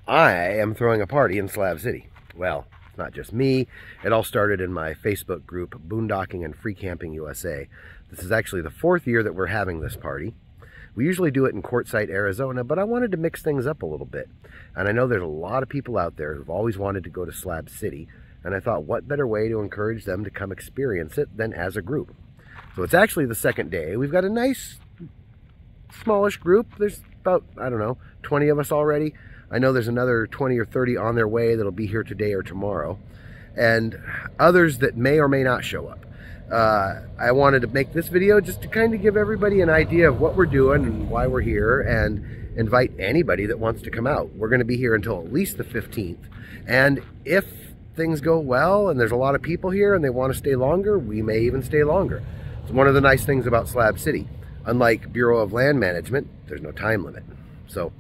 I am throwing a party in Slab City. Well, it's not just me. It all started in my Facebook group, Boondocking and Free Camping USA. This is actually the 4th year that we're having this party. We usually do it in Quartzsite, Arizona, but I wanted to mix things up a little bit. And I know there's a lot of people out there who've always wanted to go to Slab City, and I thought, what better way to encourage them to come experience it than as a group? So it's actually the 2nd day. We've got a nice, smallish group. There's about, I don't know, 20 of us already. I know there's another 20 or 30 on their way that'll be here today or tomorrow, and others that may or may not show up. I wanted to make this video just to kind of give everybody an idea of what we're doing and why we're here, and invite anybody that wants to come out. We're going to be here until at least the 15th, and if things go well and there's a lot of people here and they want to stay longer, we may even stay longer. It's one of the nice things about Slab City. Unlike Bureau of Land Management, there's no time limit. So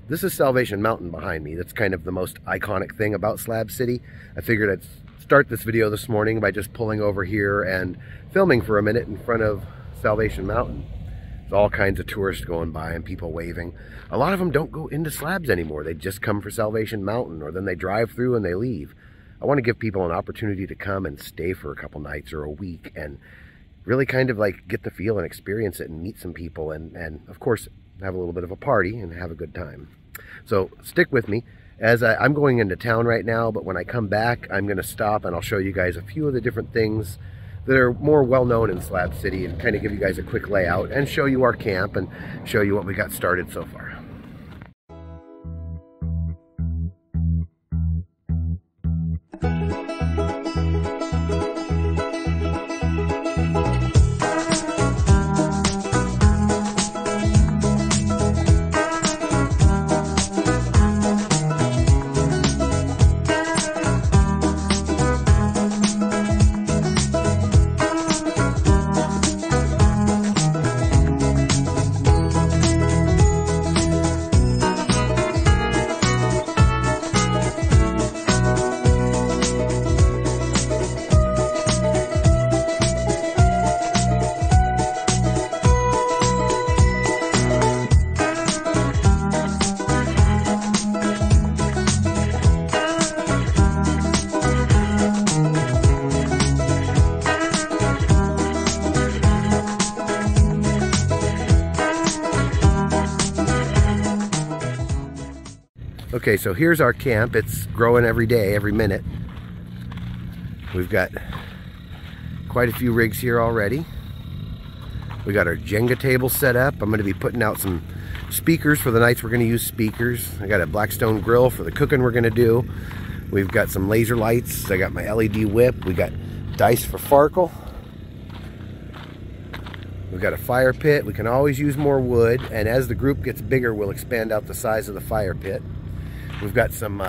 this is Salvation Mountain behind me. That's kind of the most iconic thing about Slab City. I figured I'd start this video this morning by just pulling over here and filming for a minute in front of Salvation Mountain. There's all kinds of tourists going by and people waving. A lot of them don't go into Slabs anymore. They just come for Salvation Mountain, or then they drive through and they leave. I want to give people an opportunity to come and stay for a couple nights or a week and really kind of like get the feel and experience it and meet some people, and of course have a little bit of a party and have a good time. So stick with me as I'm going into town right now, but when I come back I'm going to stop and I'll show you guys a few of the different things that are more well known in Slab City, and kind of give you guys a quick layout and show you our camp and show you what we got started so far. Okay, so here's our camp. It's growing every day, every minute. We've got quite a few rigs here already. We got our Jenga table set up. I'm going to be putting out some speakers for the nights we're going to use speakers. I got a Blackstone grill for the cooking we're going to do. We've got some laser lights. I got my LED whip. We got dice for Farkle. We've got a fire pit. We can always use more wood, and as the group gets bigger, we'll expand out the size of the fire pit. We've got some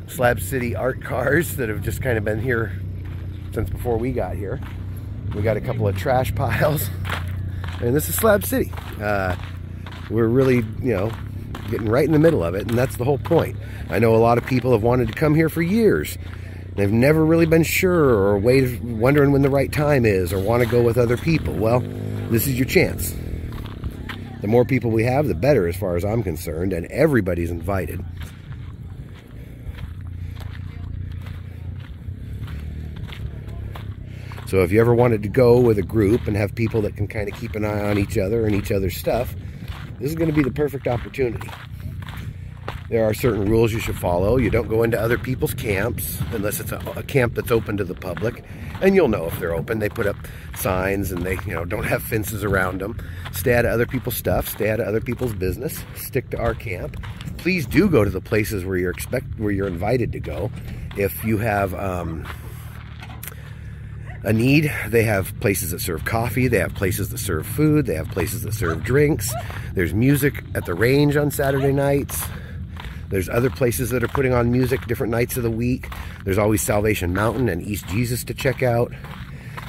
Slab City art cars that have just kind of been here since before we got here. We got a couple of trash piles, and this is Slab City. We're really, getting right in the middle of it, and that's the whole point. I know a lot of people have wanted to come here for years. They've never really been sure, or wondering when the right time is, or want to go with other people. Well, this is your chance. The more people we have, the better as far as I'm concerned, and everybody's invited. So if you ever wanted to go with a group and have people that can kind of keep an eye on each other and each other's stuff, this is going to be the perfect opportunity. There are certain rules you should follow. You don't go into other people's camps unless it's a camp that's open to the public, and you'll know if they're open. They put up signs, and they don't have fences around them. Stay out of other people's stuff. Stay out of other people's business. Stick to our camp. Please do go to the places where you're invited to go. If you have a need, they have places that serve coffee, they have places that serve food, they have places that serve drinks. There's music at the range on Saturday nights. There's other places that are putting on music different nights of the week. There's always Salvation Mountain and East Jesus to check out.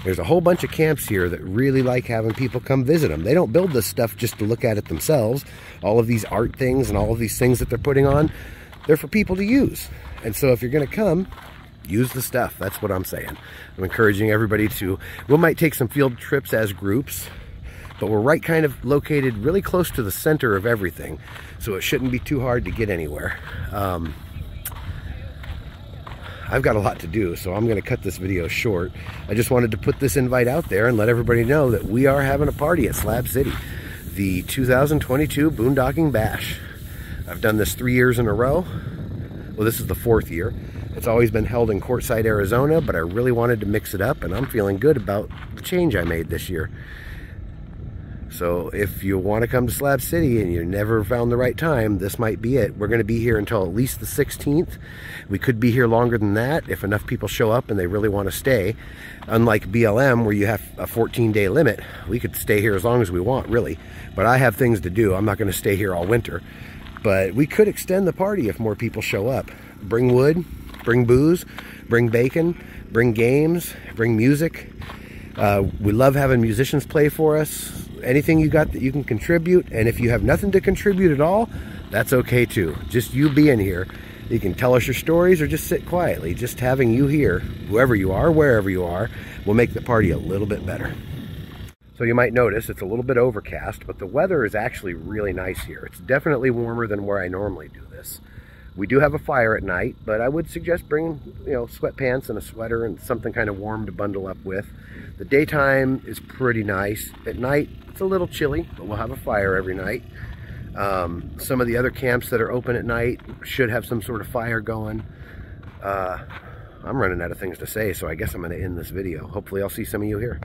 There's a whole bunch of camps here that really like having people come visit them. They don't build this stuff just to look at it themselves. All of these art things and all of these things that they're putting on, they're for people to use. And so if you're going to come, use the stuff. That's what I'm saying. I'm encouraging everybody to, we might take some field trips as groups, but we're right kind of located really close to the center of everything, so it shouldn't be too hard to get anywhere. I've got a lot to do, so I'm going to cut this video short. I just wanted to put this invite out there and let everybody know that we are having a party at Slab City, the 2022 Boondocking Bash. I've done this 3 years in a row. Well, this is the 4th year. It's always been held in Quartzsite, Arizona, but I really wanted to mix it up, and I'm feeling good about the change I made this year. So if you want to come to Slab City and you never found the right time, this might be it. We're going to be here until at least the 16th. We could be here longer than that if enough people show up and they really want to stay. Unlike BLM, where you have a 14-day limit, we could stay here as long as we want, really. But I have things to do. I'm not going to stay here all winter. But we could extend the party if more people show up. Bring wood, bring booze, bring bacon, bring games, bring music. We love having musicians play for us. Anything you got that you can contribute, and if you have nothing to contribute at all, that's okay too. Just you being here, you can tell us your stories or just sit quietly. Just having you here, whoever you are, wherever you are, will make the party a little bit better. So you might notice it's a little bit overcast, but the weather is actually really nice here. It's definitely warmer than where I normally do this. We do have a fire at night, but I would suggest bringing, sweatpants and a sweater and something kind of warm to bundle up with. The daytime is pretty nice. At night, it's a little chilly, but we'll have a fire every night. Some of the other camps that are open at night should have some sort of fire going. I'm running out of things to say, so I guess I'm going to end this video. Hopefully I'll see some of you here.